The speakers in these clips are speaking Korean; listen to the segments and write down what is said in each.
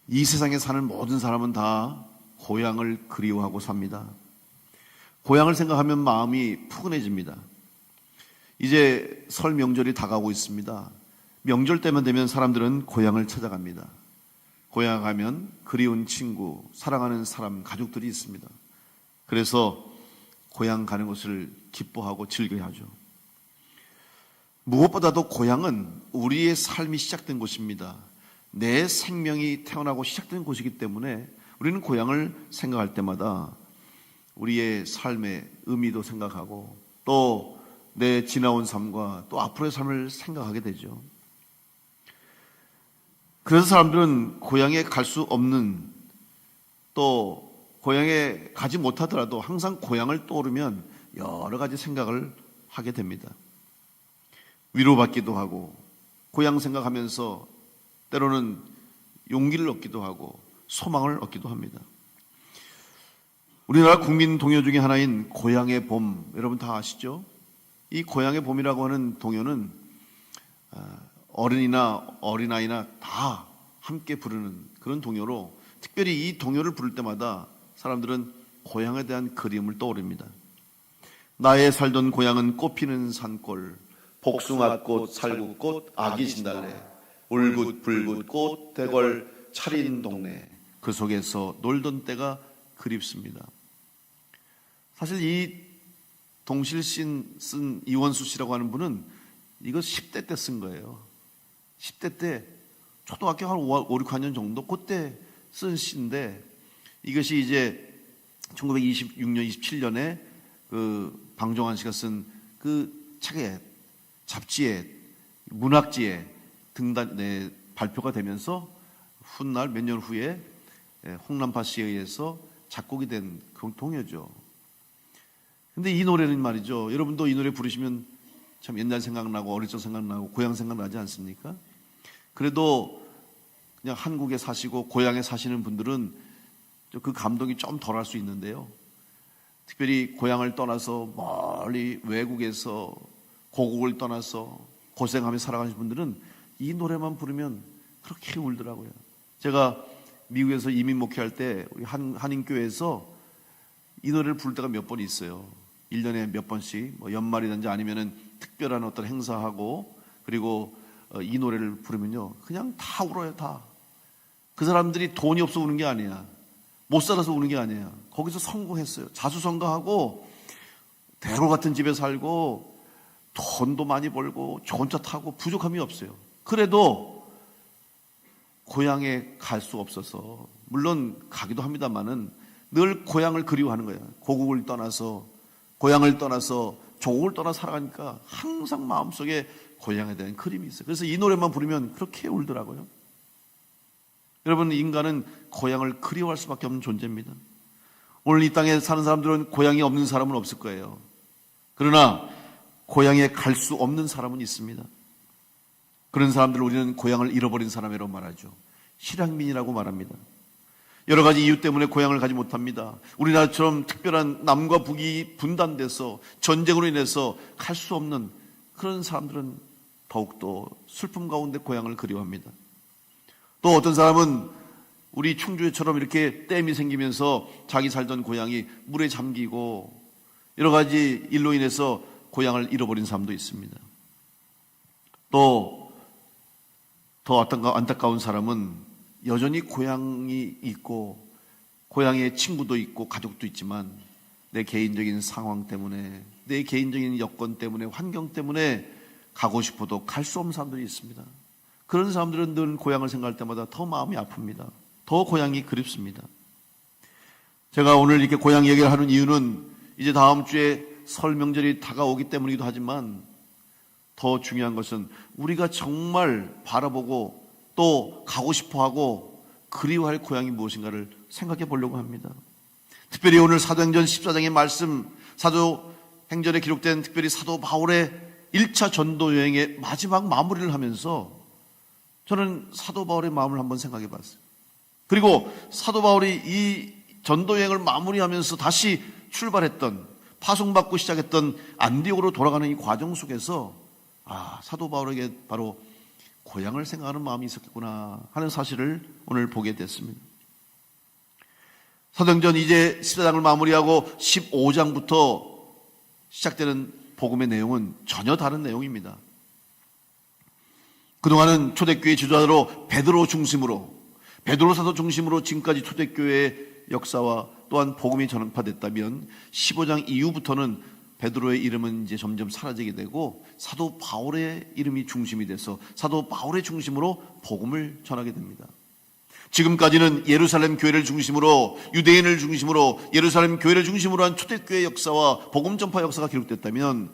이 세상에 사는 모든 사람은 다 고향을 그리워하고 삽니다. 고향을 생각하면 마음이 푸근해집니다. 이제 설 명절이 다가오고 있습니다. 명절 때만 되면 사람들은 고향을 찾아갑니다. 고향 가면 그리운 친구, 사랑하는 사람, 가족들이 있습니다. 그래서 고향 가는 것을 기뻐하고 즐겨하죠. 무엇보다도 고향은 우리의 삶이 시작된 곳입니다. 내 생명이 태어나고 시작된 곳이기 때문에 우리는 고향을 생각할 때마다 우리의 삶의 의미도 생각하고 또 내 지나온 삶과 또 앞으로의 삶을 생각하게 되죠. 그래서 사람들은 고향에 갈 수 없는, 또 고향에 가지 못하더라도 항상 고향을 떠오르면 여러 가지 생각을 하게 됩니다. 위로받기도 하고 고향 생각하면서 때로는 용기를 얻기도 하고 소망을 얻기도 합니다. 우리나라 국민 동요 중에 하나인 고향의 봄, 여러분 다 아시죠? 이 고향의 봄이라고 하는 동요는 어른이나 어린아이나 다 함께 부르는 그런 동요로, 특별히 이 동요를 부를 때마다 사람들은 고향에 대한 그리움을 떠올립니다. 나의 살던 고향은 꽃피는 산골, 복숭아꽃, 살구꽃, 아기 진달래, 울긋불긋 꽃 대궐 차린 동네, 그 속에서 놀던 때가 그립습니다. 사실 이 동실신 쓴 이원수 씨라고 하는 분은 이거 10대 때 쓴 거예요. 10대 때 초등학교 한 5, 6학년 정도 그때 쓴 시인데, 이것이 이제 1926년, 27년에 그 방종환 씨가 쓴 그 책에, 잡지에, 문학지에 발표가 되면서 훗날 몇 년 후에 홍남파 씨에 의해서 작곡이 된 그 동요죠. 근데 이 노래는 말이죠, 여러분도 이 노래 부르시면 참 옛날 생각나고 어릴 적 생각나고 고향 생각나지 않습니까? 그래도 그냥 한국에 사시고 고향에 사시는 분들은 그 감동이 좀 덜할 수 있는데요, 특별히 고향을 떠나서 멀리 외국에서 고국을 떠나서 고생하며 살아가시는 분들은 이 노래만 부르면 그렇게 울더라고요. 제가 미국에서 이민 목회할 때 우리 한인교회에서 이 노래를 부를 때가 몇 번 있어요. 1년에 몇 번씩 연말이든지 아니면은 특별한 어떤 행사하고, 그리고 이 노래를 부르면요 그냥 다 울어요. 다. 그 사람들이 돈이 없어 우는 게 아니야, 못 살아서 우는 게 아니야. 거기서 성공했어요. 자수성가하고 대로 같은 집에 살고 돈도 많이 벌고 좋은 차 타고 부족함이 없어요. 그래도 고향에 갈 수 없어서, 물론 가기도 합니다만은 늘 고향을 그리워하는 거예요. 고국을 떠나서, 고향을 떠나서, 조국을 떠나 살아가니까 항상 마음속에 고향에 대한 그림이 있어요. 그래서 이 노래만 부르면 그렇게 울더라고요. 여러분, 인간은 고향을 그리워할 수밖에 없는 존재입니다. 오늘 이 땅에 사는 사람들은 고향이 없는 사람은 없을 거예요. 그러나 고향에 갈 수 없는 사람은 있습니다. 그런 사람들을 우리는 고향을 잃어버린 사람이라고 말하죠. 실향민이라고 말합니다. 여러 가지 이유 때문에 고향을 가지 못합니다. 우리나라처럼 특별한 남과 북이 분단돼서 전쟁으로 인해서 갈 수 없는 그런 사람들은 더욱더 슬픔 가운데 고향을 그리워합니다. 또 어떤 사람은 우리 충주처럼 이렇게 댐이 생기면서 자기 살던 고향이 물에 잠기고 여러 가지 일로 인해서 고향을 잃어버린 사람도 있습니다. 또 더 안타까운 사람은 여전히 고향이 있고 고향에 친구도 있고 가족도 있지만 내 개인적인 상황 때문에, 내 개인적인 여건 때문에, 환경 때문에 가고 싶어도 갈 수 없는 사람들이 있습니다. 그런 사람들은 늘 고향을 생각할 때마다 더 마음이 아픕니다. 더 고향이 그립습니다. 제가 오늘 이렇게 고향 얘기를 하는 이유는 이제 다음 주에 설 명절이 다가오기 때문이기도 하지만, 더 중요한 것은 우리가 정말 바라보고 또 가고 싶어하고 그리워할 고향이 무엇인가를 생각해 보려고 합니다. 특별히 오늘 사도행전 14장의 말씀, 사도행전에 기록된 특별히 사도 바울의 1차 전도 여행의 마지막 마무리를 하면서 저는 사도 바울의 마음을 한번 생각해 봤어요. 그리고 사도 바울이 이 전도 여행을 마무리하면서 다시 출발했던, 파송받고 시작했던 안디옥으로 돌아가는 이 과정 속에서 사도 바울에게 바로 고향을 생각하는 마음이 있었겠구나 하는 사실을 오늘 보게 됐습니다. 사도행전 이제 14장을 마무리하고 15장부터 시작되는 복음의 내용은 전혀 다른 내용입니다. 그동안은 초대교회 지도자로 베드로 사도 중심으로 지금까지 초대교회의 역사와 또한 복음이 전파됐다면 15장 이후부터는 베드로의 이름은 이제 점점 사라지게 되고 사도 바울의 이름이 중심이 돼서 사도 바울의 중심으로 복음을 전하게 됩니다. 지금까지는 예루살렘 교회를 중심으로 유대인을 중심으로 예루살렘 교회를 중심으로 한 초대교회 역사와 복음 전파 역사가 기록됐다면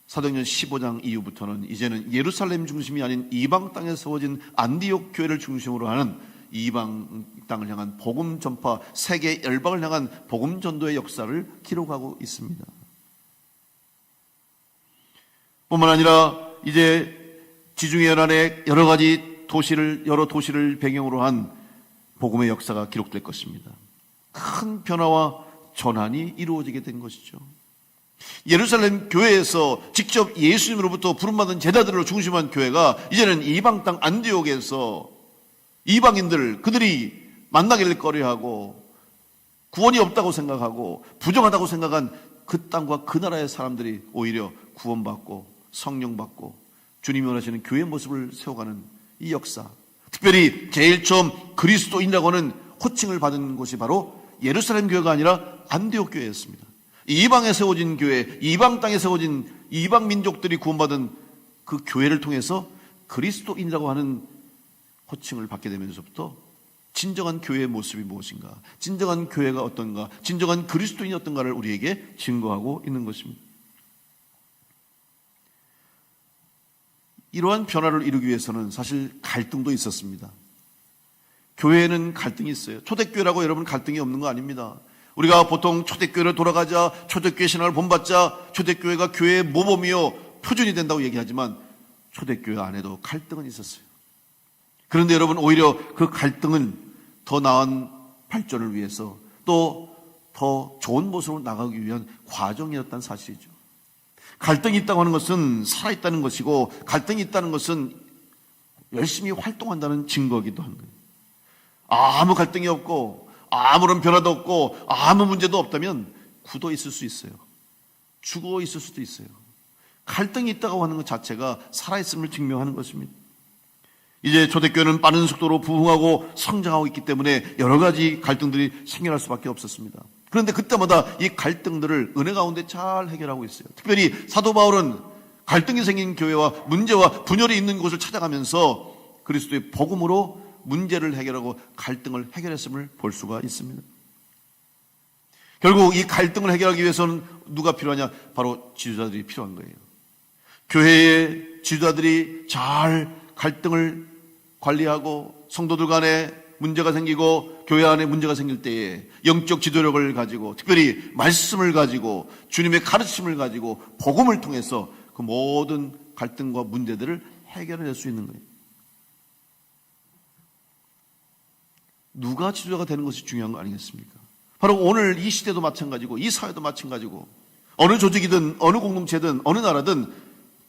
사도행전 15장 이후부터는 이제는 예루살렘 중심이 아닌 이방 땅에 세워진 안디옥 교회를 중심으로 하는 이방 땅을 향한 복음 전파, 세계 열방을 향한 복음 전도의 역사를 기록하고 있습니다. 뿐만 아니라 이제 지중해 연안의 여러 도시를 배경으로 한 복음의 역사가 기록될 것입니다. 큰 변화와 전환이 이루어지게 된 것이죠. 예루살렘 교회에서 직접 예수님으로부터 부름받은 제자들을 중심한 교회가 이제는 이방 땅 안디옥에서 이방인들 그들이 만나기를 꺼려하고 구원이 없다고 생각하고 부정하다고 생각한 그 땅과 그 나라의 사람들이 오히려 구원받고 성령받고 주님이 원하시는 교회의 모습을 세워가는 이 역사, 특별히 제일 처음 그리스도인이라고 하는 호칭을 받은 곳이 바로 예루살렘 교회가 아니라 안디옥 교회였습니다. 이방에 세워진 교회, 이방 땅에 세워진 이방 민족들이 구원받은 그 교회를 통해서 그리스도인이라고 하는 호칭을 받게 되면서부터 진정한 교회의 모습이 무엇인가, 진정한 교회가 어떤가, 진정한 그리스도인이 어떤가를 우리에게 증거하고 있는 것입니다. 이러한 변화를 이루기 위해서는 사실 갈등도 있었습니다. 교회에는 갈등이 있어요. 초대교회라고 여러분 갈등이 없는 거 아닙니다. 우리가 보통 초대교회를 돌아가자, 초대교회 신앙을 본받자, 초대교회가 교회의 모범이요 표준이 된다고 얘기하지만 초대교회 안에도 갈등은 있었어요. 그런데 여러분 오히려 그 갈등은 더 나은 발전을 위해서 또 더 좋은 모습으로 나가기 위한 과정이었다는 사실이죠. 갈등이 있다고 하는 것은 살아있다는 것이고 갈등이 있다는 것은 열심히 활동한다는 증거이기도 한 거예요. 아무 갈등이 없고 아무런 변화도 없고 아무 문제도 없다면 굳어 있을 수 있어요. 죽어 있을 수도 있어요. 갈등이 있다고 하는 것 자체가 살아있음을 증명하는 것입니다. 이제 초대교회는 빠른 속도로 부흥하고 성장하고 있기 때문에 여러 가지 갈등들이 생겨날 수밖에 없었습니다. 그런데 그때마다 이 갈등들을 은혜 가운데 잘 해결하고 있어요. 특별히 사도 바울은 갈등이 생긴 교회와 문제와 분열이 있는 곳을 찾아가면서 그리스도의 복음으로 문제를 해결하고 갈등을 해결했음을 볼 수가 있습니다. 결국 이 갈등을 해결하기 위해서는 누가 필요하냐? 바로 지도자들이 필요한 거예요. 교회의 지도자들이 잘 갈등을 관리하고 성도들 간에 문제가 생기고 교회 안에 문제가 생길 때에 영적 지도력을 가지고 특별히 말씀을 가지고 주님의 가르침을 가지고 복음을 통해서 그 모든 갈등과 문제들을 해결해낼 수 있는 거예요. 누가 지도자가 되는 것이 중요한 거 아니겠습니까? 바로 오늘 이 시대도 마찬가지고 이 사회도 마찬가지고 어느 조직이든 어느 공동체든 어느 나라든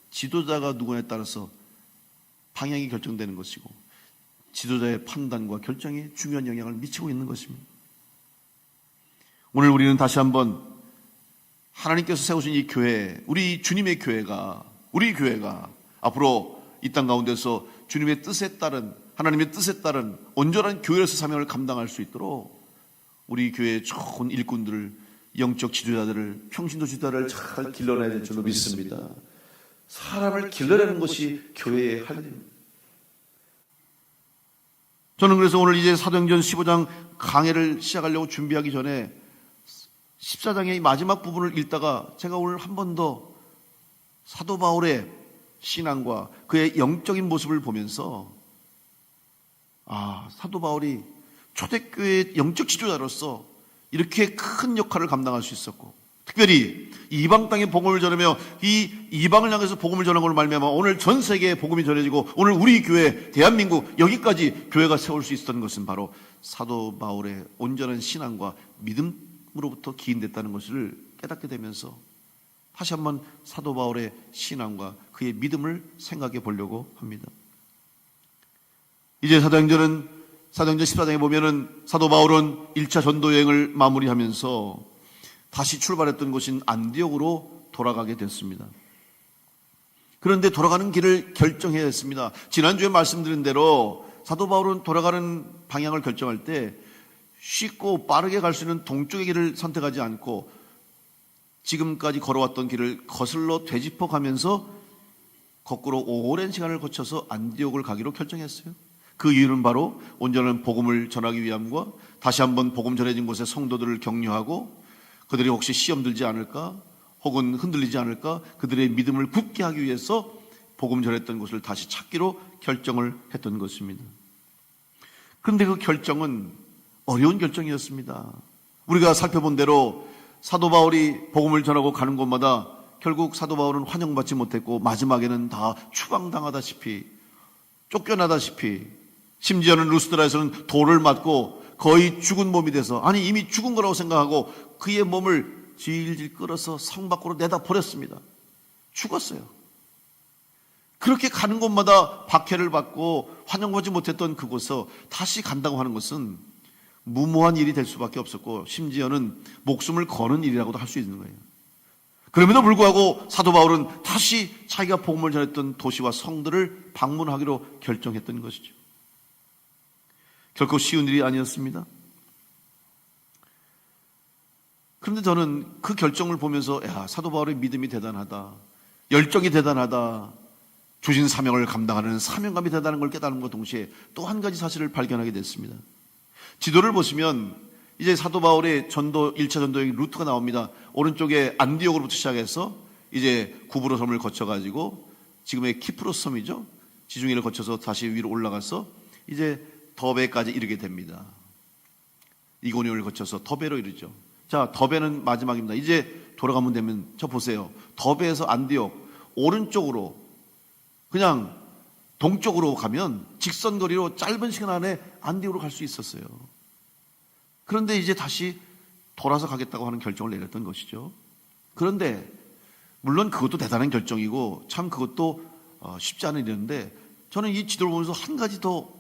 지도자가 누구냐에 따라서 방향이 결정되는 것이고 지도자의 판단과 결정이 중요한 영향을 미치고 있는 것입니다. 오늘 우리는 다시 한번 하나님께서 세우신 이 교회, 우리 주님의 교회가, 우리 교회가 앞으로 이 땅 가운데서 주님의 뜻에 따른, 하나님의 뜻에 따른 온전한 교회로서 사명을 감당할 수 있도록 우리 교회의 좋은 일꾼들을, 영적 지도자들을, 평신도 지도자를 잘 길러내야 될 줄로 믿습니다. 사람을 길러내는 것이 교회의 할 일입니다. 저는 그래서 오늘 이제 사도행전 15장 강해를 시작하려고 준비하기 전에 14장의 마지막 부분을 읽다가 제가 오늘 한 번 더 사도 바울의 신앙과 그의 영적인 모습을 보면서 사도 바울이 초대교회의 영적 지도자로서 이렇게 큰 역할을 감당할 수 있었고 특별히 이방 땅에 복음을 전하며 이 이방을 향해서 복음을 전한 걸로 말미암아 오늘 전 세계에 복음이 전해지고 오늘 우리 교회 대한민국 여기까지 교회가 세울 수 있었던 것은 바로 사도 바울의 온전한 신앙과 믿음으로부터 기인됐다는 것을 깨닫게 되면서 다시 한번 사도 바울의 신앙과 그의 믿음을 생각해 보려고 합니다. 이제 사도행전 14장에 보면은 사도 바울은 1차 전도 여행을 마무리하면서 다시 출발했던 곳인 안디옥으로 돌아가게 됐습니다. 그런데 돌아가는 길을 결정해야 했습니다. 지난주에 말씀드린 대로 사도 바울은 돌아가는 방향을 결정할 때 쉽고 빠르게 갈 수 있는 동쪽의 길을 선택하지 않고 지금까지 걸어왔던 길을 거슬러 되짚어 가면서 거꾸로 오랜 시간을 거쳐서 안디옥을 가기로 결정했어요. 그 이유는 바로 온전한 복음을 전하기 위함과 다시 한번 복음 전해진 곳의 성도들을 격려하고 그들이 혹시 시험 들지 않을까 혹은 흔들리지 않을까 그들의 믿음을 굳게 하기 위해서 복음 전했던 곳을 다시 찾기로 결정을 했던 것입니다. 그런데 그 결정은 어려운 결정이었습니다. 우리가 살펴본 대로 사도 바울이 복음을 전하고 가는 곳마다 결국 사도 바울은 환영받지 못했고 마지막에는 다 추방당하다시피 쫓겨나다시피 심지어는 루스드라에서는 돌을 맞고 거의 죽은 몸이 돼서 아니 이미 죽은 거라고 생각하고 그의 몸을 질질 끌어서 성 밖으로 내다 버렸습니다. 죽었어요. 그렇게 가는 곳마다 박해를 받고 환영받지 못했던 그곳에서 다시 간다고 하는 것은 무모한 일이 될 수밖에 없었고 심지어는 목숨을 거는 일이라고도 할 수 있는 거예요. 그럼에도 불구하고 사도 바울은 다시 자기가 복음을 전했던 도시와 성들을 방문하기로 결정했던 것이죠. 결코 쉬운 일이 아니었습니다. 그런데 저는 그 결정을 보면서 사도 바울의 믿음이 대단하다, 열정이 대단하다, 주신 사명을 감당하는 사명감이 대단한 걸 깨달은 것 동시에 또 한 가지 사실을 발견하게 됐습니다. 지도를 보시면 이제 사도 바울의 1차 전도여행 루트가 나옵니다. 오른쪽에 안디옥으로부터 시작해서 이제 구브로 섬을 거쳐가지고 지금의 키프로스 섬이죠. 지중해를 거쳐서 다시 위로 올라가서 이제 더베까지 이르게 됩니다. 이고니온을 거쳐서 더베로 이르죠. 자, 더베는 마지막입니다. 이제 돌아가면 되면 저 보세요. 더베에서 안디옥 오른쪽으로 그냥 동쪽으로 가면 직선거리로 짧은 시간 안에 안디옥으로 갈 수 있었어요. 그런데 이제 다시 돌아서 가겠다고 하는 결정을 내렸던 것이죠. 그런데 물론 그것도 대단한 결정이고 참 그것도 쉽지 않은 일인데 저는 이 지도를 보면서 한 가지 더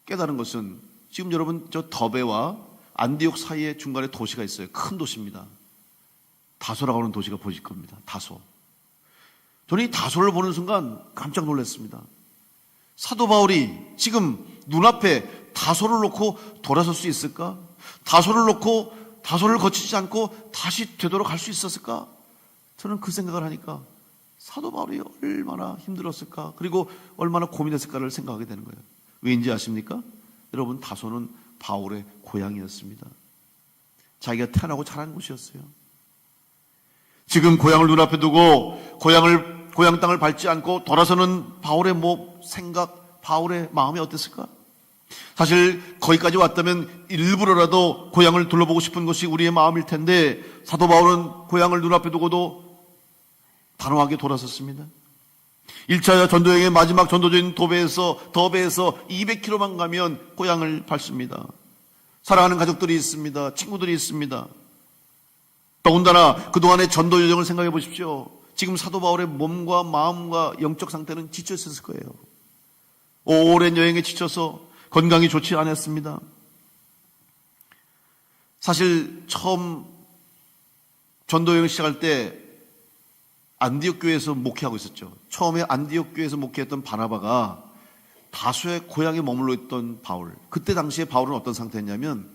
깨달은 것은 지금 여러분 저 더베와 안디옥 사이에 중간에 도시가 있어요. 큰 도시입니다. 다소라고 하는 도시가 보실 겁니다. 다소. 저는 이 다소를 보는 순간 깜짝 놀랐습니다. 사도 바울이 지금 눈앞에 다소를 놓고 돌아설 수 있을까? 다소를 놓고 다소를 거치지 않고 다시 되돌아갈 수 있었을까? 저는 그 생각을 하니까 사도 바울이 얼마나 힘들었을까? 그리고 얼마나 고민했을까를 생각하게 되는 거예요. 왜인지 아십니까? 여러분, 다소는 바울의 고향이었습니다. 자기가 태어나고 자란 곳이었어요. 지금 고향을 눈앞에 두고 고향 땅을 밟지 않고 돌아서는 바울의 생각, 바울의 마음이 어땠을까? 사실 거기까지 왔다면 일부러라도 고향을 둘러보고 싶은 것이 우리의 마음일 텐데 사도 바울은 고향을 눈앞에 두고도 단호하게 돌아섰습니다. 1차 전도여행의 마지막 전도지인 더베에서 200km만 가면 고향을 밟습니다. 사랑하는 가족들이 있습니다. 친구들이 있습니다. 더군다나 그동안의 전도 여정을 생각해 보십시오. 지금 사도 바울의 몸과 마음과 영적 상태는 지쳐 있었을 거예요. 오랜 여행에 지쳐서 건강이 좋지 않았습니다. 사실 처음 전도여행 시작할 때 안디옥 교회에서 목회하고 있었죠. 처음에 안디옥 교회에서 목회했던 바나바가 다소의 고향에 머물러 있던 바울. 그때 당시에 바울은 어떤 상태였냐면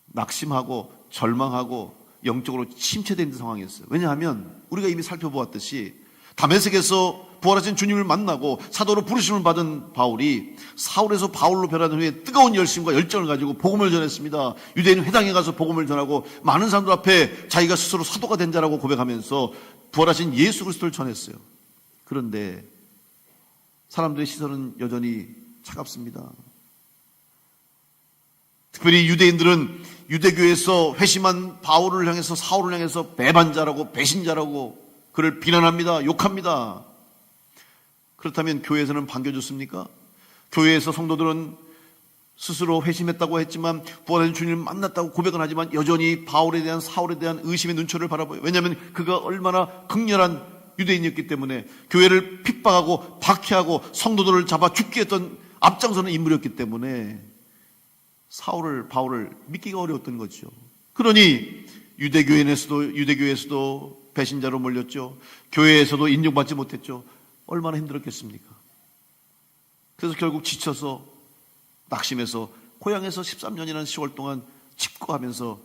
낙심하고 절망하고 영적으로 침체된 상황이었어요. 왜냐하면 우리가 이미 살펴보았듯이 다메섹에서 부활하신 주님을 만나고 사도로 부르심을 받은 바울이 사울에서 바울로 변화된 후에 뜨거운 열심과 열정을 가지고 복음을 전했습니다. 유대인 회당에 가서 복음을 전하고 많은 사람들 앞에 자기가 스스로 사도가 된 자라고 고백하면서 부활하신 예수 그리스도를 전했어요. 그런데 사람들의 시선은 여전히 차갑습니다. 특별히 유대인들은 유대교에서 회심한 바울을 향해서 사울을 향해서 배반자라고 배신자라고 그를 비난합니다. 욕합니다. 그렇다면 교회에서는 반겨줬습니까? 교회에서 성도들은 스스로 회심했다고 했지만 부활하신 주님을 만났다고 고백은 하지만 여전히 바울에 대한 사울에 대한 의심의 눈초리를 바라봐요. 왜냐하면 그가 얼마나 극렬한 유대인이었기 때문에 교회를 핍박하고 박해하고 성도들을 잡아 죽게 했던 앞장서는 인물이었기 때문에 바울을 믿기가 어려웠던 거죠. 그러니 유대교회에서도 배신자로 몰렸죠. 교회에서도 인정받지 못했죠. 얼마나 힘들었겠습니까? 그래서 결국 지쳐서 낙심해서 고향에서 13년이라는 세월 동안 집거하면서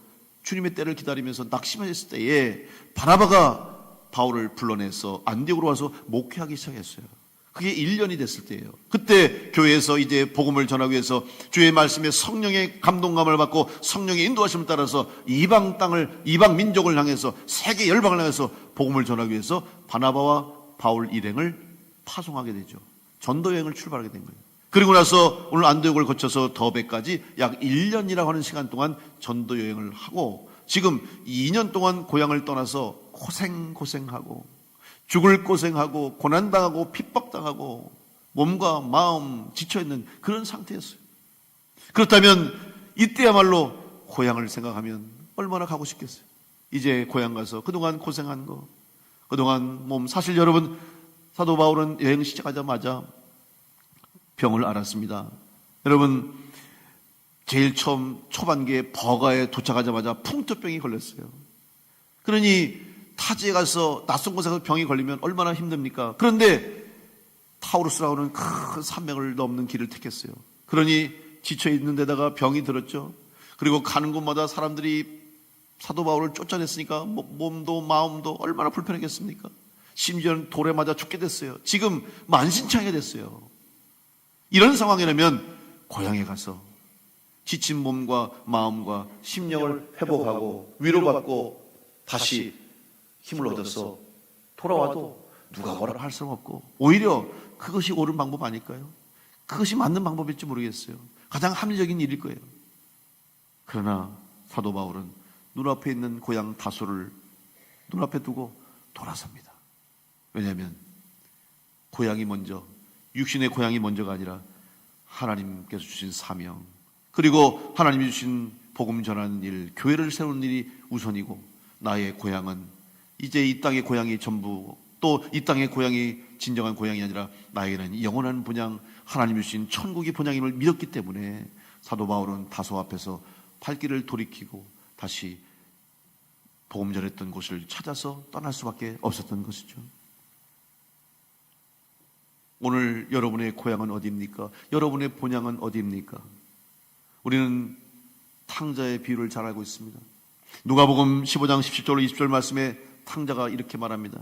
주님의 때를 기다리면서 낙심했을 때에 바나바가 바울을 불러내서 안디옥으로 와서 목회하기 시작했어요. 그게 1년이 됐을 때예요. 그때 교회에서 이제 복음을 전하기 위해서 주의 말씀에 성령의 감동감을 받고 성령의 인도하심을 따라서 이방 민족을 향해서 세계 열방을 향해서 복음을 전하기 위해서 바나바와 바울 일행을 파송하게 되죠. 전도 여행을 출발하게 된 거예요. 그리고 나서 오늘 안디옥을 거쳐서 더베까지 약 1년이라고 하는 시간 동안 전도 여행을 하고 지금 2년 동안 고향을 떠나서 고생하고 죽을 고생하고 고난당하고 핍박당하고 몸과 마음 지쳐있는 그런 상태였어요. 그렇다면 이때야말로 고향을 생각하면 얼마나 가고 싶겠어요. 이제 고향 가서 그동안 고생한 거, 그동안 사실 여러분, 사도 바울은 여행 시작하자마자 병을 앓았습니다. 여러분, 제일 처음 초반기에 버가에 도착하자마자 풍토병이 걸렸어요. 그러니 타지에 가서 낯선 곳에 가서 병이 걸리면 얼마나 힘듭니까? 그런데 타우루스라고는 큰 산맥을 넘는 길을 택했어요. 그러니 지쳐있는 데다가 병이 들었죠. 그리고 가는 곳마다 사람들이 사도 바울을 쫓아냈으니까 몸도 마음도 얼마나 불편했겠습니까? 심지어는 돌에 맞아 죽게 됐어요. 지금 만신창이가 됐어요. 이런 상황이라면 고향에 가서 지친 몸과 마음과 심령을 회복하고 위로받고 다시 힘을 얻어서 돌아와도 누가 뭐라 할 수는 없고 오히려 그것이 옳은 방법 아닐까요? 그것이 맞는 방법일지 모르겠어요. 가장 합리적인 일일 거예요. 그러나 사도 바울은 눈앞에 있는 고향 다소를 눈앞에 두고 돌아섭니다. 왜냐하면 고향이 먼저, 육신의 고향이 먼저가 아니라 하나님께서 주신 사명, 그리고 하나님이 주신 복음 전하는 일, 교회를 세우는 일이 우선이고 나의 고향은 이제 이 땅의 고향이 전부, 또 이 땅의 고향이 진정한 고향이 아니라 나에게는 영원한 본향, 하나님이 주신 천국의 본향임을 믿었기 때문에 사도 바울은 다소 앞에서 발길을 돌이키고 다시 복음 전했던 곳을 찾아서 떠날 수밖에 없었던 것이죠. 오늘 여러분의 고향은 어디입니까? 여러분의 본향은 어디입니까? 우리는 탕자의 비유를 잘 알고 있습니다. 누가복음 15장 17절 20절 말씀에 탕자가 이렇게 말합니다.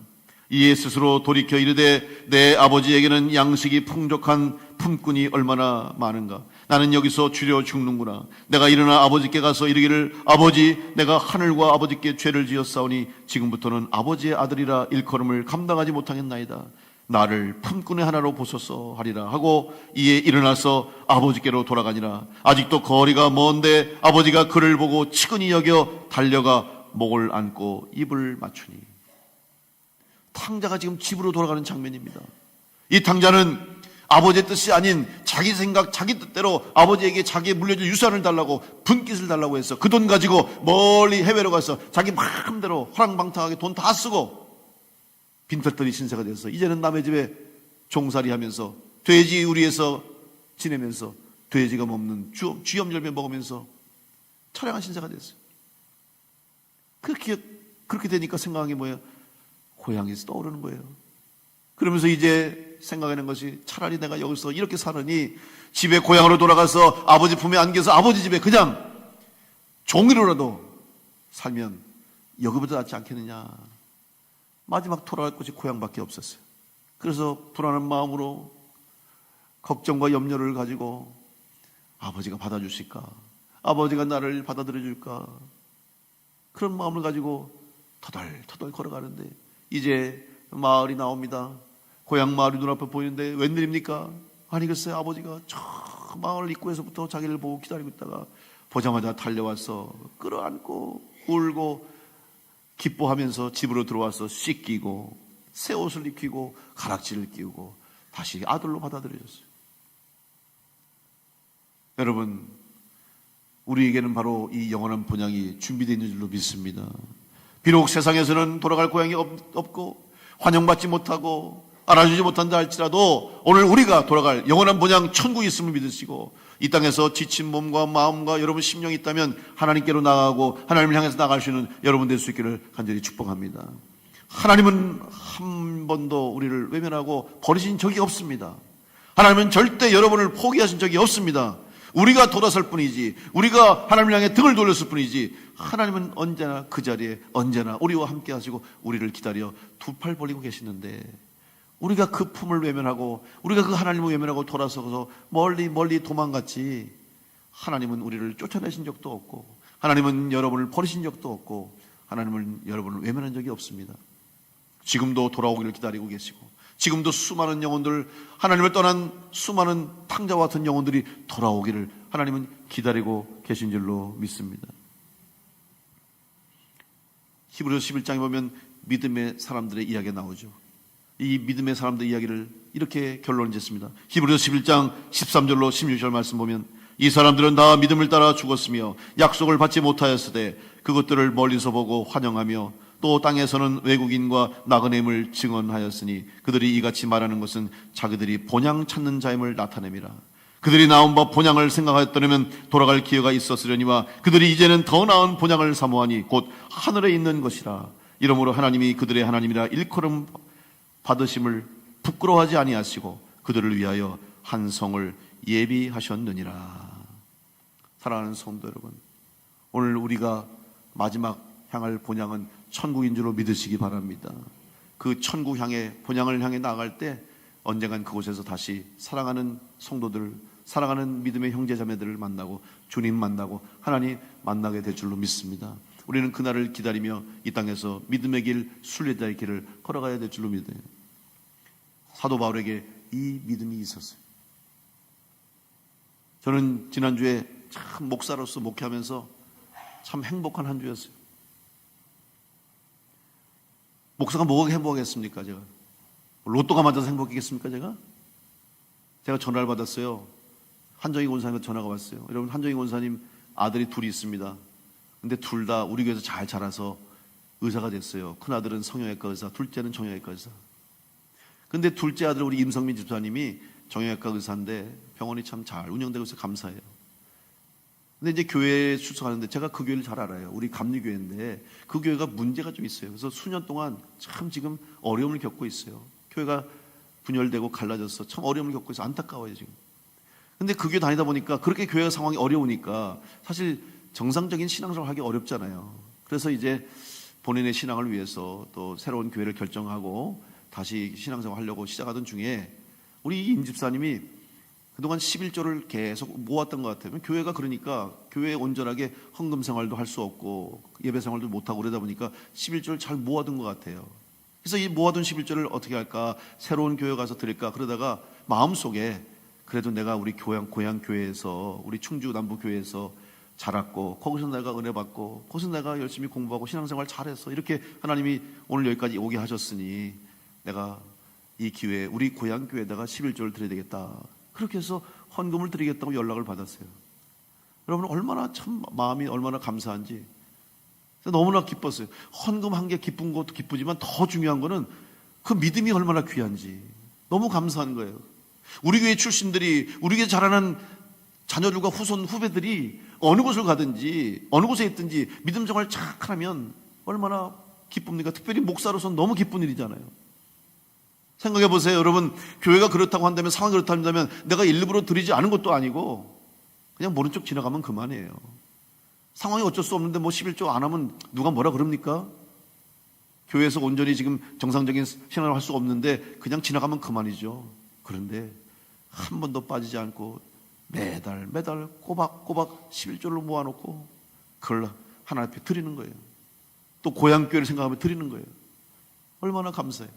이에 스스로 돌이켜 이르되 내 아버지에게는 양식이 풍족한 품꾼이 얼마나 많은가. 나는 여기서 주려 죽는구나. 내가 일어나 아버지께 가서 이르기를 아버지, 내가 하늘과 아버지께 죄를 지었사오니 지금부터는 아버지의 아들이라 일컬음을 감당하지 못하겠나이다. 나를 품꾼의 하나로 보소서 하리라 하고 이에 일어나서 아버지께로 돌아가니라. 아직도 거리가 먼데 아버지가 그를 보고 측은히 여겨 달려가 목을 안고 입을 맞추니. 탕자가 지금 집으로 돌아가는 장면입니다. 이 탕자는 아버지의 뜻이 아닌 자기 생각, 자기 뜻대로 아버지에게 자기의 물려줄 유산을 달라고, 분깃을 달라고 해서 그 돈 가지고 멀리 해외로 가서 자기 마음대로 호랑방탕하게 돈 다 쓰고 빈털터리 신세가 돼서 이제는 남의 집에 종살이 하면서 돼지 우리에서 지내면서 돼지가 먹는 쥐염열매 먹으면서 처량한 신세가 됐어요. 그렇게 되니까 생각한 게 뭐예요? 고향이 떠오르는 거예요. 그러면서 이제 생각하는 것이 차라리 내가 여기서 이렇게 사느니 집에 고향으로 돌아가서 아버지 품에 안겨서 아버지 집에 그냥 종이로라도 살면 여기보다 낫지 않겠느냐. 마지막 돌아갈 곳이 고향밖에 없었어요. 그래서 불안한 마음으로 걱정과 염려를 가지고 아버지가 받아주실까? 아버지가 나를 받아들여 줄까? 그런 마음을 가지고 터덜터덜 걸어가는데 이제 마을이 나옵니다. 고향 마을이 눈앞에 보이는데 웬일입니까? 아니 글쎄 아버지가 저 마을 입구에서부터 자기를 보고 기다리고 있다가 보자마자 달려와서 끌어안고 울고 기뻐하면서 집으로 들어와서 씻기고 새 옷을 입히고 가락지를 끼우고 다시 아들로 받아들여졌어요. 여러분, 우리에게는 바로 이 영원한 본향이 준비되어 있는 줄로 믿습니다. 비록 세상에서는 돌아갈 고향이 없고 환영받지 못하고 알아주지 못한다 할지라도 오늘 우리가 돌아갈 영원한 본향 천국이 있음을 믿으시고 이 땅에서 지친 몸과 마음과 여러분 심령이 있다면 하나님께로 나아가고 하나님을 향해서 나아갈 수 있는 여러분 될 수 있기를 간절히 축복합니다. 하나님은 한 번도 우리를 외면하고 버리신 적이 없습니다. 하나님은 절대 여러분을 포기하신 적이 없습니다. 우리가 돌아설 뿐이지, 우리가 하나님을 향해 등을 돌렸을 뿐이지, 하나님은 언제나 그 자리에 언제나 우리와 함께 하시고 우리를 기다려 두 팔 벌리고 계시는데, 우리가 그 품을 외면하고 우리가 그 하나님을 외면하고 돌아서서 멀리 도망갔지, 하나님은 우리를 쫓아내신 적도 없고 하나님은 여러분을 버리신 적도 없고 하나님은 여러분을 외면한 적이 없습니다. 지금도 돌아오기를 기다리고 계시고, 지금도 수많은 영혼들, 하나님을 떠난 수많은 탕자와 같은 영혼들이 돌아오기를 하나님은 기다리고 계신 줄로 믿습니다. 히브리서 11장에 보면 믿음의 사람들의 이야기가 나오죠. 이 믿음의 사람들의 이야기를 이렇게 결론을 짓습니다. 히브리서 11장 13절로 16절 말씀 보면, 이 사람들은 다 믿음을 따라 죽었으며 약속을 받지 못하였으되 그것들을 멀리서 보고 환영하며 또 땅에서는 외국인과 나그네임을 증언하였으니 그들이 이같이 말하는 것은 자기들이 본향 찾는 자임을 나타냄이라. 그들이 나온 바 본향을 생각하였더라면 돌아갈 기회가 있었으려니와 그들이 이제는 더 나은 본향을 사모하니 곧 하늘에 있는 것이라. 이러므로 하나님이 그들의 하나님이라 일컬음 받으심을 부끄러워하지 아니하시고 그들을 위하여 한 성을 예비하셨느니라. 사랑하는 성도 여러분, 오늘 우리가 마지막 향할 본향은 천국인 줄로 믿으시기 바랍니다. 그 천국 향해, 본향을 향해 나아갈 때 언젠간 그곳에서 다시 사랑하는 성도들, 사랑하는 믿음의 형제자매들을 만나고 주님 만나고 하나님 만나게 될 줄로 믿습니다. 우리는 그날을 기다리며 이 땅에서 믿음의 길, 순례자의 길을 걸어가야 될 줄로 믿어요. 사도 바울에게 이 믿음이 있었어요. 저는 지난주에 참 목사로서 목회하면서 참 행복한 한 주였어요. 목사가 뭐가 행복하겠습니까? 제가 로또가 맞아서 행복하겠습니까? 제가 전화를 받았어요. 한정희 권사님한테 전화가 왔어요. 여러분, 한정희 권사님 아들이 둘이 있습니다. 근데 둘 다 우리 교회에서 잘 자라서 의사가 됐어요. 큰아들은 성형외과 의사, 둘째는 정형외과 의사. 근데 둘째 아들 우리 임성민 집사님이 정형외과 의사인데 병원이 참 잘 운영되고 있어서 감사해요. 근데 이제 교회에 출석하는데 제가 그 교회를 잘 알아요. 우리 감리교회인데 그 교회가 문제가 좀 있어요. 그래서 수년 동안 참 지금 어려움을 겪고 있어요. 교회가 분열되고 갈라져서 참 어려움을 겪고 있어서 안타까워요 지금. 근데 그 교회 다니다 보니까 그렇게 교회 상황이 어려우니까 사실 정상적인 신앙생활을 하기 어렵잖아요. 그래서 이제 본인의 신앙을 위해서 또 새로운 교회를 결정하고 다시 신앙생활 하려고 시작하던 중에 우리 임 집사님이 그동안 11조를 계속 모았던 것 같아요. 교회가 그러니까 교회에 온전하게 헌금 생활도 할 수 없고 예배 생활도 못하고 그러다 보니까 11조를 잘 모아둔 것 같아요. 그래서 이 모아둔 11조를 어떻게 할까, 새로운 교회 가서 드릴까 그러다가 마음속에 그래도 내가 우리 고향 교회에서, 우리 충주 남부 교회에서 자랐고 거기서 내가 은혜 받고 거기서 내가 열심히 공부하고 신앙생활 잘했어, 이렇게 하나님이 오늘 여기까지 오게 하셨으니 내가 이 기회에 우리 고향 교회에다가 11조를 드려야 되겠다, 그렇게 해서 헌금을 드리겠다고 연락을 받았어요. 여러분, 얼마나 참 마음이 얼마나 감사한지 너무나 기뻤어요. 헌금한 게 기쁜 것도 기쁘지만 더 중요한 거는 그 믿음이 얼마나 귀한지 너무 감사한 거예요. 우리 교회 출신들이, 우리 교회 자라는 자녀들과 후배들이 어느 곳을 가든지 어느 곳에 있든지 믿음 생활 착하면 얼마나 기쁩니까? 특별히 목사로서는 너무 기쁜 일이잖아요. 생각해 보세요. 여러분, 교회가 그렇다고 한다면, 상황이 그렇다고 한다면 내가 일부러 드리지 않은 것도 아니고 그냥 모른 척 지나가면 그만이에요. 상황이 어쩔 수 없는데 뭐 11조 안 하면 누가 뭐라 그럽니까? 교회에서 온전히 지금 정상적인 신앙을 할 수가 없는데 그냥 지나가면 그만이죠. 그런데 한 번도 빠지지 않고 매달 꼬박 11조를 모아놓고 그걸 하나님 앞에 드리는 거예요. 또 고향교회를 생각하며 드리는 거예요. 얼마나 감사해요.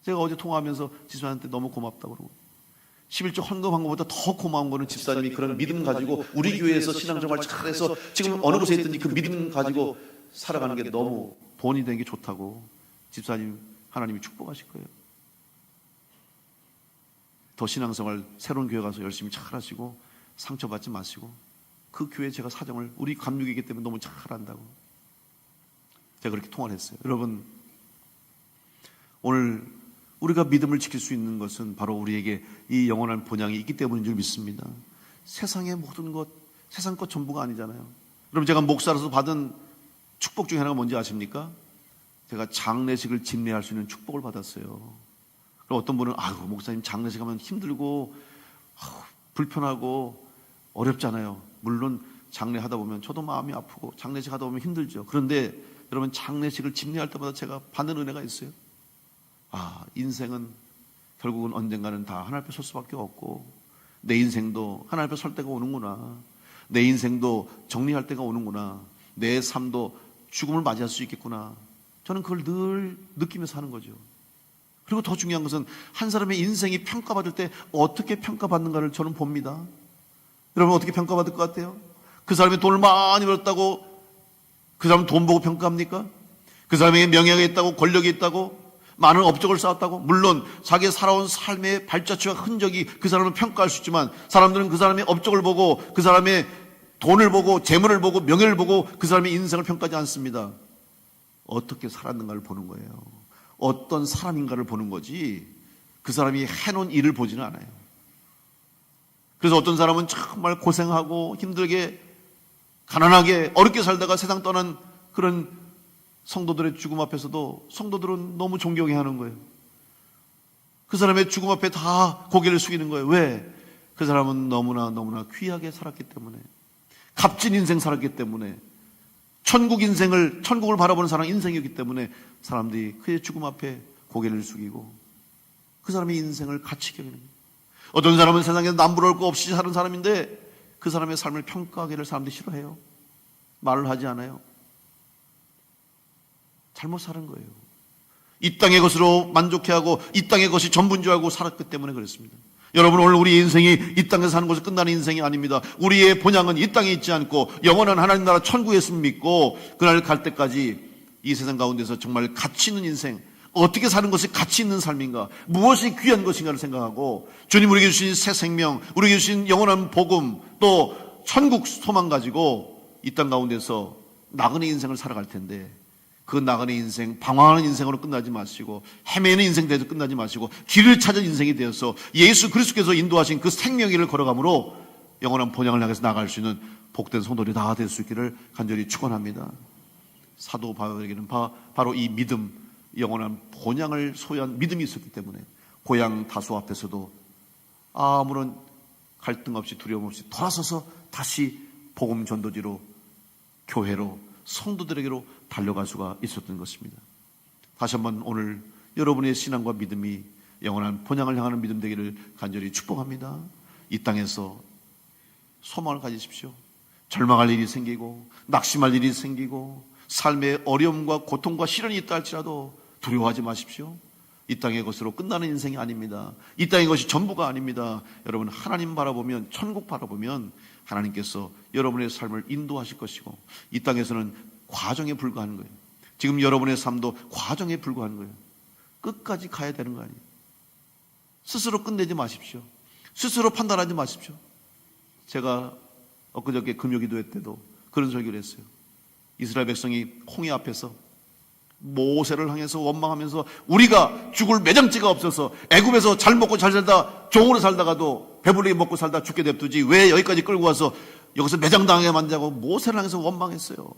제가 어제 통화하면서 집사님한테 너무 고맙다고 그러고, 11조 헌금한 것보다 더 고마운 거는 집사님이 그런 믿음 가지고 우리 교회에서 신앙생활 잘해서 지금 어느 곳에 있든지 그 믿음 가지고 살아가는 게 너무 본이 되는 게 좋다고 집사님 하나님이 축복하실 거예요. 더 신앙생활 새로운 교회 가서 열심히 잘하시고 상처받지 마시고, 그 교회 제가 사정을 우리 감육이기 때문에 너무 잘한다고 제가 그렇게 통화를 했어요. 여러분, 오늘 우리가 믿음을 지킬 수 있는 것은 바로 우리에게 이 영원한 본향이 있기 때문인 줄 믿습니다. 세상의 모든 것, 세상 것 전부가 아니잖아요. 여러분, 제가 목사로서 받은 축복 중에 하나가 뭔지 아십니까? 제가 장례식을 집례할 수 있는 축복을 받았어요. 그럼 어떤 분은 아유, 목사님 장례식 하면 힘들고 불편하고 어렵잖아요. 물론 장례하다 보면 저도 마음이 아프고 장례식 하다 보면 힘들죠. 그런데 여러분, 장례식을 집례할 때마다 제가 받는 은혜가 있어요. 인생은 결국은 언젠가는 다 하나님 앞에 설 수밖에 없고, 내 인생도 하나님 앞에 설 때가 오는구나, 내 인생도 정리할 때가 오는구나, 내 삶도 죽음을 맞이할 수 있겠구나, 저는 그걸 늘 느끼면서 사는 거죠. 그리고 더 중요한 것은 한 사람의 인생이 평가받을 때 어떻게 평가받는가를 저는 봅니다. 여러분, 어떻게 평가받을 것 같아요? 그 사람이 돈을 많이 벌었다고 그 사람은 돈 보고 평가합니까? 그 사람에게 명예가 있다고, 권력이 있다고, 많은 업적을 쌓았다고? 물론 자기의 살아온 삶의 발자취와 흔적이 그 사람을 평가할 수 있지만, 사람들은 그 사람의 업적을 보고, 그 사람의 돈을 보고, 재물을 보고, 명예를 보고 그 사람의 인생을 평가하지 않습니다. 어떻게 살았는가를 보는 거예요. 어떤 사람인가를 보는 거지, 그 사람이 해놓은 일을 보지는 않아요. 그래서 어떤 사람은 정말 고생하고 힘들게 가난하게 어렵게 살다가 세상 떠난 그런 성도들의 죽음 앞에서도 성도들은 너무 존경해 하는 거예요. 그 사람의 죽음 앞에 다 고개를 숙이는 거예요. 왜? 그 사람은 너무나 귀하게 살았기 때문에, 값진 인생 살았기 때문에, 천국을 바라보는 사람 인생이었기 때문에 사람들이 그의 죽음 앞에 고개를 숙이고 그 사람의 인생을 가치 여기는 거예요. 어떤 사람은 세상에 남부러울 거 없이 사는 사람인데 그 사람의 삶을 평가하기를 사람들이 싫어해요. 말을 하지 않아요. 잘못 사는 거예요. 이 땅의 것으로 만족해하고 이 땅의 것이 전부인 줄 알고 살았기 때문에 그렇습니다. 여러분, 오늘 우리 인생이 이 땅에서 사는 것을 끝나는 인생이 아닙니다. 우리의 본향은 이 땅에 있지 않고 영원한 하나님 나라 천국에 있음을 믿고 그날 갈 때까지 이 세상 가운데서 정말 가치 있는 인생, 어떻게 사는 것이 가치 있는 삶인가, 무엇이 귀한 것인가를 생각하고 주님 우리에게 주신 새 생명, 우리에게 주신 영원한 복음, 또 천국 소망 가지고 이 땅 가운데서 나그네 인생을 살아갈 텐데, 그 나그네 인생, 방황하는 인생으로 끝나지 마시고, 헤매는 인생 되어서 끝나지 마시고, 길을 찾은 인생이 되어서 예수 그리스도께서 인도하신 그 생명길을 걸어감으로 영원한 본향을 향해서 나갈 수 있는 복된 성도들이 다 될 수 있기를 간절히 축원합니다. 사도 바울에게는 바로 이 믿음, 영원한 본향을 소유한 믿음이 있었기 때문에 고향 다소 앞에서도 아무런 갈등 없이 두려움 없이 돌아서서 다시 복음 전도지로, 교회로, 성도들에게로 달려갈 수가 있었던 것입니다. 다시 한번 오늘 여러분의 신앙과 믿음이 영원한 본향을 향하는 믿음 되기를 간절히 축복합니다. 이 땅에서 소망을 가지십시오. 절망할 일이 생기고 낙심할 일이 생기고 삶의 어려움과 고통과 시련이 있다 할지라도 두려워하지 마십시오. 이 땅의 것으로 끝나는 인생이 아닙니다. 이 땅의 것이 전부가 아닙니다. 여러분, 하나님 바라보면, 천국 바라보면 하나님께서 여러분의 삶을 인도하실 것이고, 이 땅에서는 과정에 불과한 거예요. 지금 여러분의 삶도 과정에 불과한 거예요. 끝까지 가야 되는 거 아니에요. 스스로 끝내지 마십시오. 스스로 판단하지 마십시오. 제가 엊그저께 금요기도회 때도 그런 설교를 했어요. 이스라엘 백성이 홍해 앞에서 모세를 향해서 원망하면서 우리가 죽을 매장지가 없어서 애굽에서 잘 먹고 잘 살다 종으로 살다가도 배불리게 먹고 살다 죽게 냅두지 왜 여기까지 끌고 와서 여기서 매장당하게 만들자고 모세를 향해서 원망했어요.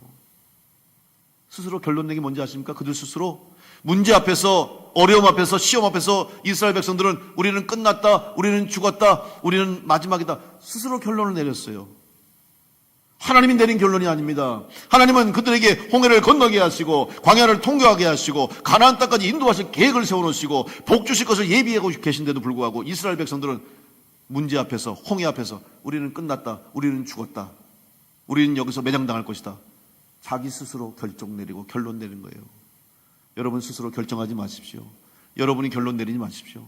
스스로 결론 내기 뭔지 아십니까? 그들 스스로 문제 앞에서, 어려움 앞에서, 시험 앞에서 이스라엘 백성들은 우리는 끝났다, 우리는 죽었다, 우리는 마지막이다, 스스로 결론을 내렸어요. 하나님이 내린 결론이 아닙니다. 하나님은 그들에게 홍해를 건너게 하시고 광야를 통과하게 하시고 가나안 땅까지 인도하실 계획을 세워놓으시고 복 주실 것을 예비하고 계신데도 불구하고 이스라엘 백성들은 문제 앞에서, 홍해 앞에서 우리는 끝났다, 우리는 죽었다, 우리는 여기서 매장당할 것이다, 자기 스스로 결정 내리고 결론 내린 거예요. 여러분 스스로 결정하지 마십시오. 여러분이 결론 내리지 마십시오.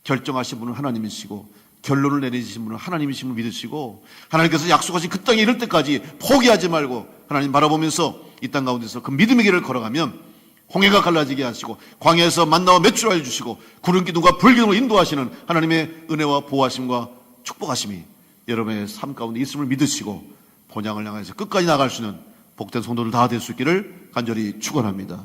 결정하신 분은 하나님이시고 결론을 내리신 분은 하나님이심을 믿으시고, 하나님께서 약속하신 그 땅에 이를 때까지 포기하지 말고 하나님 바라보면서 이 땅 가운데서 그 믿음의 길을 걸어가면 홍해가 갈라지게 하시고 광야에서 만나와 메추라해 주시고 구름 기둥과 불 기둥으로 인도하시는 하나님의 은혜와 보호하심과 축복하심이 여러분의 삶 가운데 있음을 믿으시고 본향을 향해서 끝까지 나갈 수 있는 복된 성도들 다 될 수 있기를 간절히 축원합니다.